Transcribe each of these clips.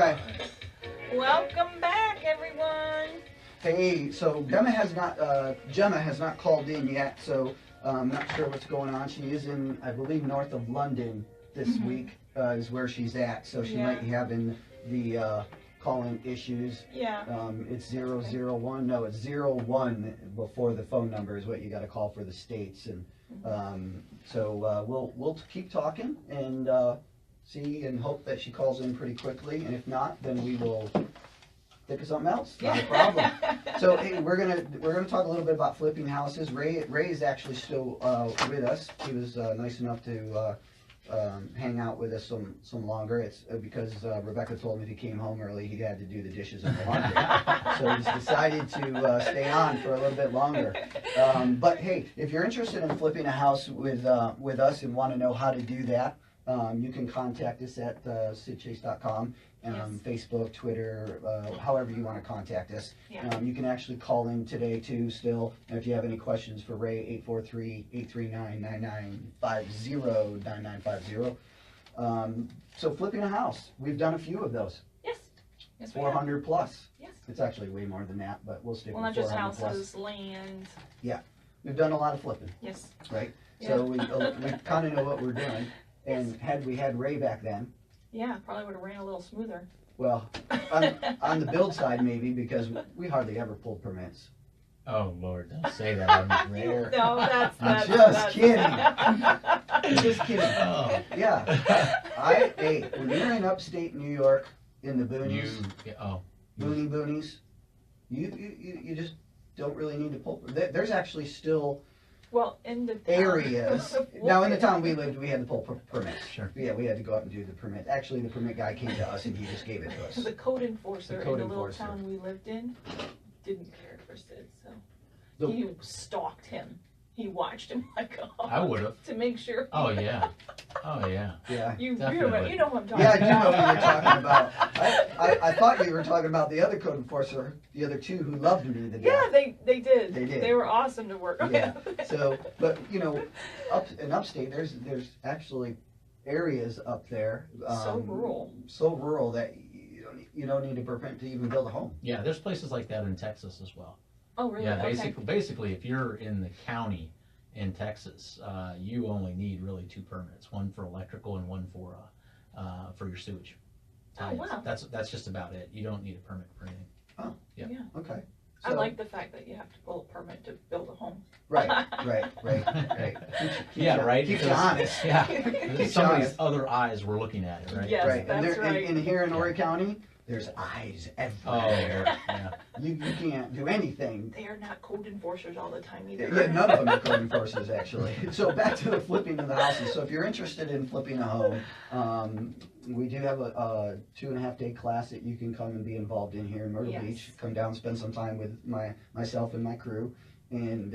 Okay. Welcome back, everyone. Hey, so Gemma has not called in yet, so I'm not sure what's going on. She is in, I believe, north of London this week is where she's at, so she might be having the calling issues. Yeah. It's 001. No, it's 01 before the phone number is what you got to call for the States, and so we'll keep talking and see and hope that she calls in pretty quickly, and if not, then we will think of something else. Not a problem. So hey, we're gonna talk a little bit about flipping houses. Ray is actually still with us. He was nice enough to hang out with us some longer. It's because Rebecca told me if he came home early, he had to do the dishes and the laundry. So he's decided to stay on for a little bit longer. But hey, if you're interested in flipping a house with us and want to know how to do that, you can contact us at sidchase.com. Facebook, Twitter, however you want to contact us. Yeah. You can actually call in today too still, and if you have any questions for Ray, 843-839-9950, 9950. So flipping a house, we've done a few of those. Yes. Yes, 400 plus. Yes. It's actually way more than that, but we'll stick Well, with not 400 just plus. houses, land. Yeah, we've done a lot of flipping, Yes. right? Yeah. So we kind of know what we're doing, and had we had Ray back then, Yeah, probably would have ran a little smoother. well, on the build side maybe, because we hardly ever pulled permits. Oh Lord, don't say that. I'm rare. No, that's Just kidding. Just kidding. Oh. Yeah. Hey, when you're in upstate New York, in the boonies, boonies, you just don't really need to pull. There's actually still well in the areas. Now in the town we lived, we had to pull permits. Sure. Yeah, we had to go out and do the permit. Actually, the permit guy came to us and he just gave it to us. The code enforcer The code in the little enforcer. town we lived in didn't care for Sid, so The- he stalked him. He watched him like a hawk I would've. to make sure. Oh yeah. Oh yeah. Yeah. You Definitely. you know what I'm talking Yeah, I do know about. what you're talking about. I thought you were talking about the other code enforcer, the other two who loved me to death. Yeah, they did. They did. They were awesome to work with. Yeah. So, but you know, in upstate, there's actually areas up there. So rural. So rural that you don't need a permit to even build a home. Yeah, there's places like that in Texas as well. Oh, really? Yeah, Okay. basically, if you're in the county in Texas, you only need really 2 permits, one for electrical and one for your sewage. Oh, wow. That's just about it. You don't need a permit for anything. Oh, Yeah. Yeah. okay. I So- like the fact that you have to pull a permit to build a home. Right. Yeah, right. Keeps you Because- honest. Yeah. Keeps Somebody's honest. other eyes were looking at it, right? Yes, Right. And, that's right. and here in Yeah. Horry County, there's eyes Oh, everywhere. yeah. You can't do anything. They are not code enforcers all the time either. Yeah, none of them are code enforcers actually. So back to the flipping of the houses. So if you're interested in flipping a home, we do have a 2.5-day class that you can come and be involved in here in Myrtle Yes. Beach. Come down, spend some time with myself and my crew, and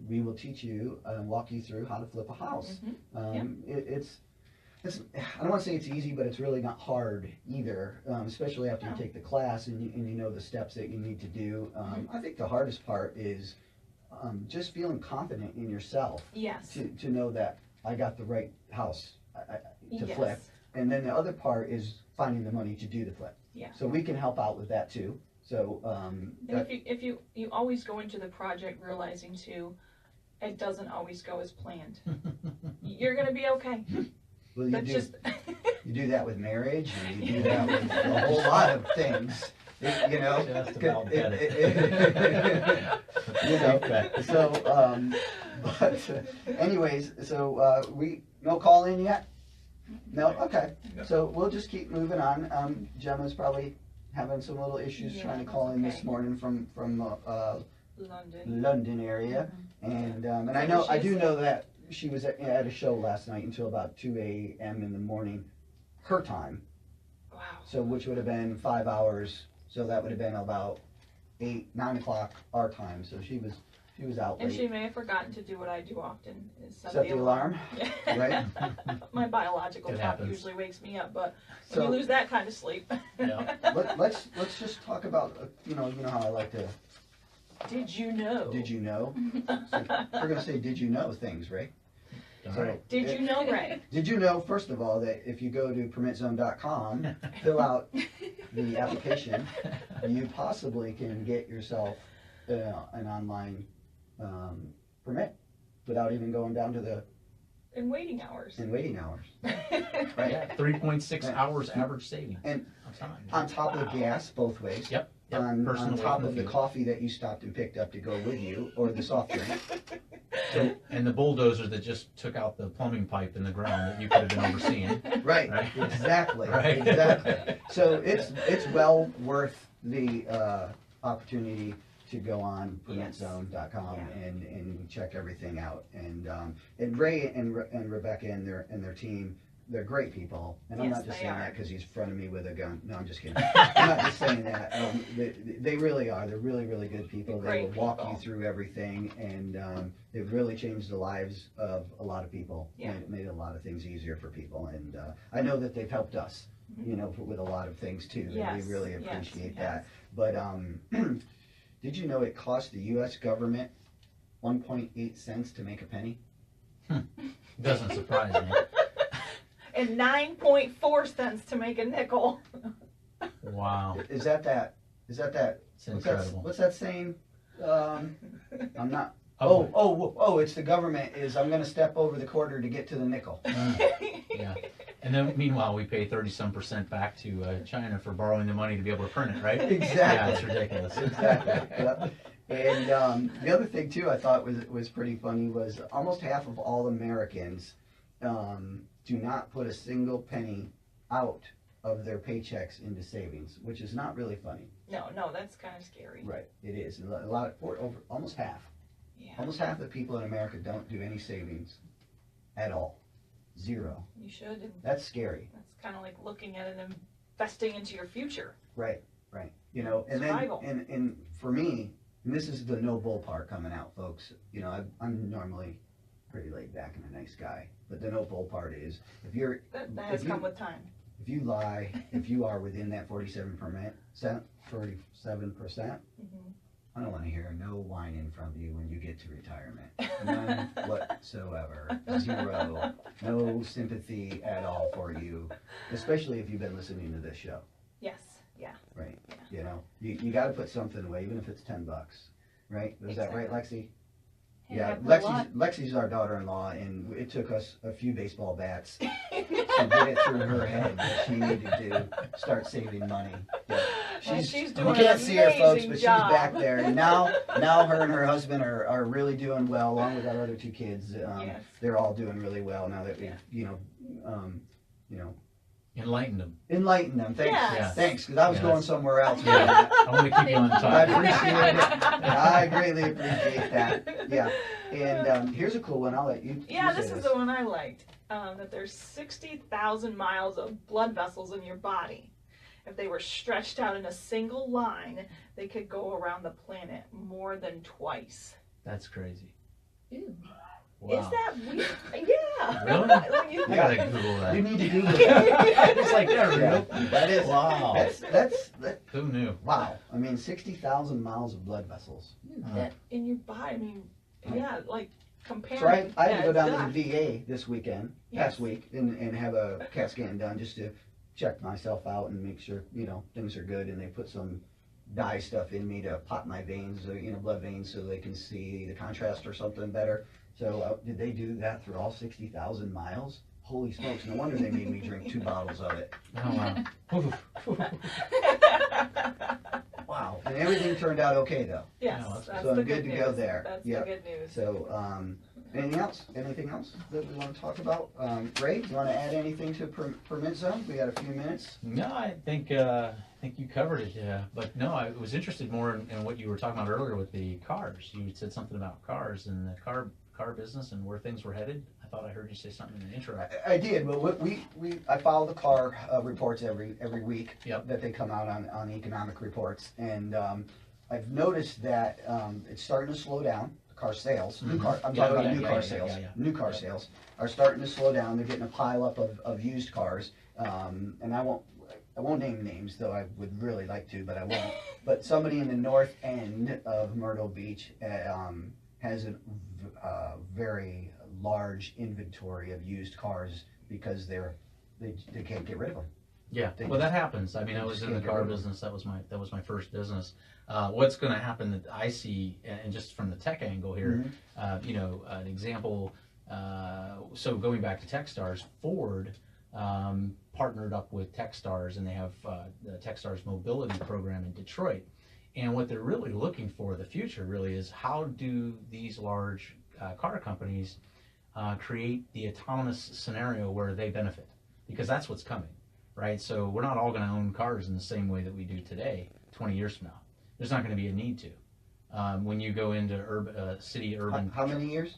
we will teach you and walk you through how to flip a house. It's I don't want to say it's easy, but it's really not hard either, especially after you take the class and you know the steps that you need to do. I think the hardest part is just feeling confident in yourself Yes. to know that I got the right house to Yes. flip. And then the other part is finding the money to do the flip. Yeah. So we can help out with that too. So And if you always go into the project realizing too, it doesn't always go as planned. You're gonna be okay. well, you That's do just you do that with marriage, and you do that with a whole lot of things. You know, Just about get it. you know. Safe bet. So, but anyways, so no call in yet? No, okay. So we'll just keep moving on. Gemma's probably having some little issues Yeah, trying to call in this okay. morning from London. London area, and I do know that she was at a show last night until about 2 a.m. in the morning, her time. Wow. So which would have been 5 hours. So that would have been about 9 o'clock our time. So she was out And late. she may have forgotten to do what I do often, is Set the alarm, Yeah. right? My biological It clock happens. usually wakes me up, but when So you lose that kind of sleep. Yeah. let's just talk about you know how I like to. Did you know? Did you know? So we're gonna say did you know things, right? All So, right. Did you know, Ray? Did you know, first of all, that if you go to PermitZone.com, fill out the application, you possibly can get yourself an online permit without even going down to the In waiting hours. waiting hours. Yeah, 3.6 hours average savings. And of time. on top of Wow. gas both ways. Yep. On Person away top from of the field. coffee that you stopped and picked up to go with you, or the soft drink. And the bulldozer that just took out the plumbing pipe in the ground that you could have been overseeing. Right, Right. exactly, Right. exactly. So it's well worth the opportunity to go on Yes. PermitZone.com Yeah. and check everything out. And Ray and Rebecca and their team, they're great people. And I'm Yes, not just they saying are. that because he's in front of me with a gun. No, I'm just kidding. I'm not just saying that. They really are. They're really, really good people. They're They will great walk people. you through everything, and they've really changed the lives of a lot of people. Yeah. Made a lot of things easier for people. And I know that they've helped us, with a lot of things too. And Yes, we really yes, appreciate yes. that. But did you know it cost the U.S. government 1.8 cents to make a penny? Doesn't surprise me. And 9.4 cents to make a nickel. Wow. Is that? It's What's that, incredible. what's that saying? I'm not. Oh, Oh! It's the government is. I'm going to step over the quarter to get to the nickel. yeah. And then meanwhile, we pay 30-some% back to China for borrowing the money to be able to print it, right? Exactly. Yeah, it's ridiculous. Exactly. Yep. And the other thing too, I thought was pretty funny was almost half of all Americans do not put a single penny out of their paychecks into savings, which is not really funny. No, that's kind of scary. Right. It is. A lot of almost half. Yeah. Almost half the people in America don't do any savings at all. Zero. You should. And That's scary. that's kind of like looking at it and investing into your future. Right. And Survival. then and for me, and this is the NoBull part coming out, folks. I'm normally pretty laid back and a nice guy, but the NoBull part is That has come with time. if you lie, if you are within that 47%, Mhm. I don't want to hear no whining from you when you get to retirement. None whatsoever. Zero. No sympathy at all for you, especially if you've been listening to this show, Yes. Yeah. right? You got to put something away, even if it's $10, right? Is that right, Lexi? And I Yeah, put a lot- Lexi's our daughter-in-law, and it took us a few baseball bats to get it through her head that she needed to start saving money. Yeah. And she's You doing can't an see her, folks, amazing but job. she's back there. And now her and her husband are really doing well, along with our other two kids. Yes. They're all doing really well now that we've, Enlighten them. enlightened them. Thanks, Yes. thanks, because I was Yeah, going that's- somewhere else. Yeah, I want to keep you on I top. appreciate it. I greatly appreciate that. Yeah. And here's a cool one. I'll let you. Yeah, you this say is the one I liked. That there's 60,000 miles of blood vessels in your body. If they were stretched out in a single line, they could go around the planet more than twice. That's crazy. Ew. Wow. Is that weird? Yeah. Really? When you I gotta Google that. You need to Google that. Just like that, Yeah, real. that is. Wow. That's Who knew? wow. I mean, 60,000 miles of blood vessels. that in your body, I mean, yeah, like comparing. So I had to go yeah, down it's to the VA this weekend, past Yes. week, and have a CAT scan done just to check myself out and make sure, things are good. And they put some dye stuff in me to pop my veins, blood veins, so they can see the contrast or something better. So did they do that through all 60,000 miles? Holy smokes, no wonder they made me drink 2 bottles of it. Oh, wow. Wow. And everything turned out okay, though. Yes, No, that's so the I'm good good to news. go there. That's Yep. the good news. So, anything else? Anything else that we want to talk about? Ray, you want to add anything to PermitZone? We got a few minutes. No, I think you covered it. Yeah, but no, I was interested more in what you were talking about earlier with the cars. You said something about cars and the car business and where things were headed. I thought I heard you say something in the intro. I did. Well, I follow the car reports every week. Yep. That they come out on economic reports, and I've noticed that it's starting to slow down. Car sales, I'm talking about new car sales. New car sales are starting to slow down. They're getting a pile up of used cars, and I won't name names, though I would really like to, but I won't. But somebody in the north end of Myrtle Beach has a very large inventory of used cars because they can't get rid of them. Yeah, They well, just- that happens. I mean, I they was just in the can't get car rid of business. That was my first business. What's going to happen that I see, and just from the tech angle here, you know, an example. So going back to Techstars, Ford partnered up with Techstars, and they have the Techstars mobility program in Detroit. And what they're really looking for the future really is how do these large car companies create the autonomous scenario where they benefit, because that's what's coming, right? So we're not all going to own cars in the same way that we do today 20 years from now. There's not going to be a need to. When you go into urban, How many years?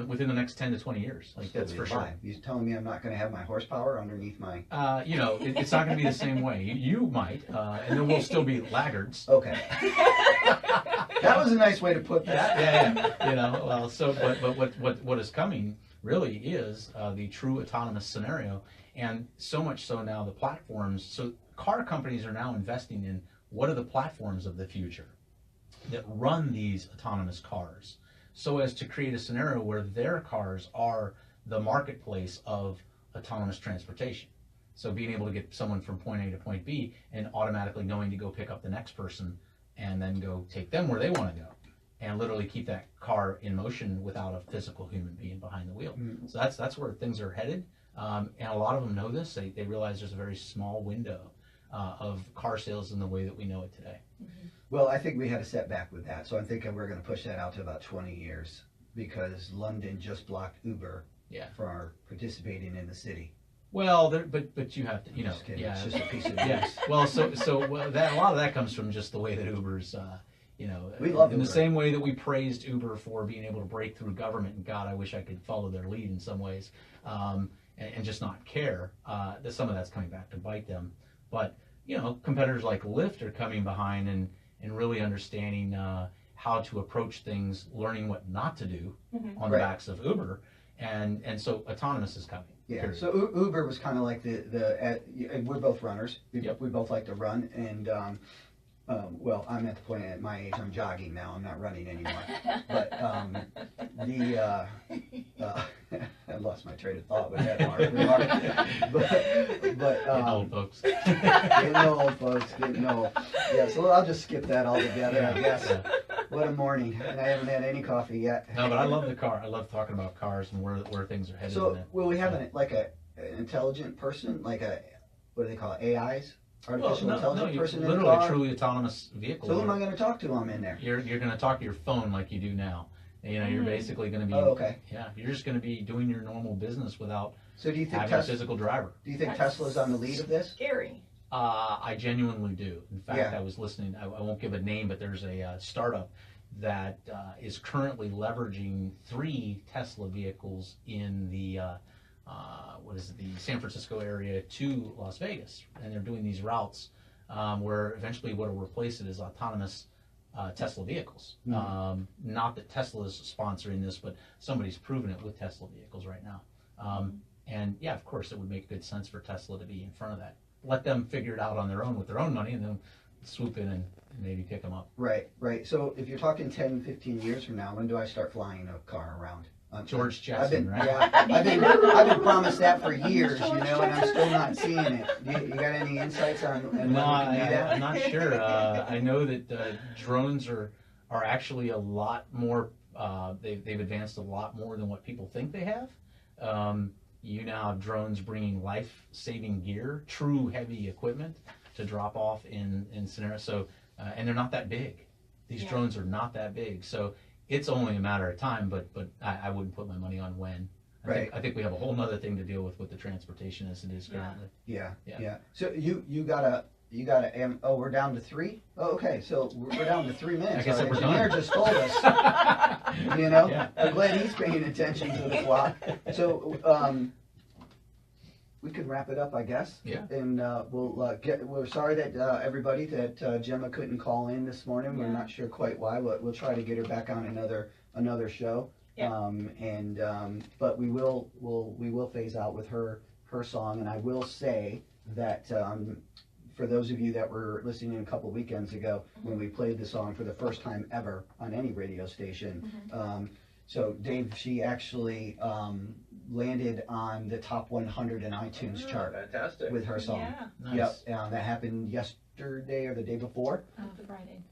within the next 10 to 20 years, like Still that's be for alive. You're telling me I'm not going to have my horsepower underneath my... sure. You know, it's not going to be the same way. You might, and there will still be laggards. Okay. That was a nice way to put that. Yeah. You know, well, so but what is coming really is the true autonomous scenario, and so much so now the platforms. So car companies are now investing in what are the platforms of the future that run these autonomous cars, so as to create a scenario where their cars are the marketplace of autonomous transportation. So being able to get someone from point A to point B and automatically knowing to go pick up the next person and then go take them where they want to go, and literally keep that car in motion without a physical human being behind the wheel. So that's where things are headed, and a lot of them know this. They realize there's a very small window of car sales in the way that we know it today. Well, I think we had a setback with that, so I'm thinking we're going to push that out to about 20 years because London just blocked Uber Yeah. for participating in the city. Well, but you have to, you know, Just kidding. yeah, It's just a piece of yeah. news. Well, so that a lot of that comes from just the way that Uber's, you know, We love in the Uber. same way that we praised Uber for being able to break through government. And God, I wish I could follow their lead in some ways, and just not care. That some of that's coming back to bite them. But you know, competitors like Lyft are coming behind and really understanding how to approach things, learning what not to do on the Right. backs of Uber, and so autonomous is coming. Yeah, period. so Uber was kind of like we're both runners. We both like to run, and well, I'm at the point at my age, I'm jogging now. I'm not running anymore. But I lost my train of thought with that remark. But Getting old, folks. getting old, folks, getting old. Yeah, so I'll just skip that altogether, I guess. Yeah. What a morning, and I haven't had any coffee yet. No, but I love the car. I love talking about cars and where things are headed. So, in it. will we have an intelligent person, like what do they call it, AIs? Artificial intelligent person in the literally car? truly autonomous vehicle. So who am I going to talk to while I'm in there? You're going to talk to your phone like you do now. You know, you're basically going to be. Oh, okay. Yeah, you're just going to be doing your normal business without So do you think having a physical driver. That's Tesla's on the lead of this? Scary. I genuinely do. In fact, Yeah. I was listening. I won't give a name, but there's a startup that is currently leveraging 3 Tesla vehicles in the the San Francisco area to Las Vegas, and they're doing these routes where eventually what will replace it is autonomous Tesla vehicles. Not that Tesla is sponsoring this, but somebody's proven it with Tesla vehicles right now. And yeah, of course, it would make good sense for Tesla to be in front of that. Let them figure it out on their own with their own money, and then swoop in and maybe pick them up. Right. So if you're talking 10, 15 years from now, when do I start flying a car around? George Jetson, right? Yeah, I've been promised that for years, and I'm still not seeing it. You got any insights on when No, we can do that? I'm not sure. I know that drones are actually a lot more. They've advanced a lot more than what people think they have. You now have drones bringing life-saving gear, true heavy equipment, to drop off in scenarios. So, and they're not that big. These drones are not that big. So it's only a matter of time. But I wouldn't put my money on when. I think we have a whole nother thing to deal with the transportation as it is currently. Yeah. So you gotta. Oh, we're down to 3. Oh, okay. So we're down to 3 minutes. I guess Our we're engineer done. just told us. Yeah. I'm glad he's paying attention to the clock. So we could wrap it up, I guess. Yeah. And we're sorry that everybody that Gemma couldn't call in this morning. We're not sure quite why. We'll try to get her back on another show. Yeah. But we will phase out with her song, and I will say that for those of you that were listening a couple weekends ago when we played the song for the first time ever on any radio station, So Dave, she actually landed on the top 100 in iTunes chart Fantastic. with her song. Yeah. Nice. Yep, that happened yesterday or the day before.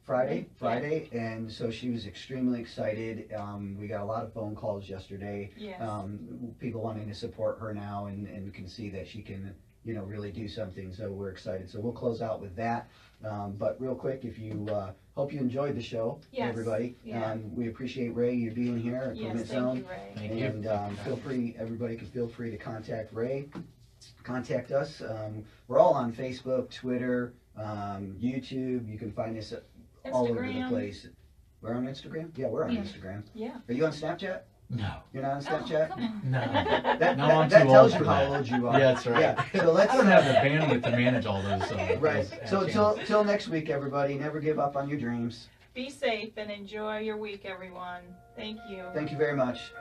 Friday. Friday, and so she was extremely excited. We got a lot of phone calls yesterday. Yes. People wanting to support her now and can see that she can, really do something. So we're excited. So we'll close out with that. But real quick, if you hope you enjoyed the show, Yes. everybody. Yeah. We appreciate Ray you being here at Yes, PermitZone. thank you, Ray. Thank you. And feel free, everybody can feel free to contact Ray, contact us. We're all on Facebook, Twitter, YouTube. You can find us all over the Instagram. place. We're on Instagram? Yeah, we're on Yeah. Instagram. Yeah. Are you on Snapchat? No. You're not on Oh, Snapchat? come on. No. That, No, I'm that too tells old you for how that. old you are. Yeah, that's right. Yeah. So let's I don't have the bandwidth to manage all those. right. those So channels. till next week, everybody. Never give up on your dreams. Be safe and enjoy your week, everyone. Thank you. Thank you very much.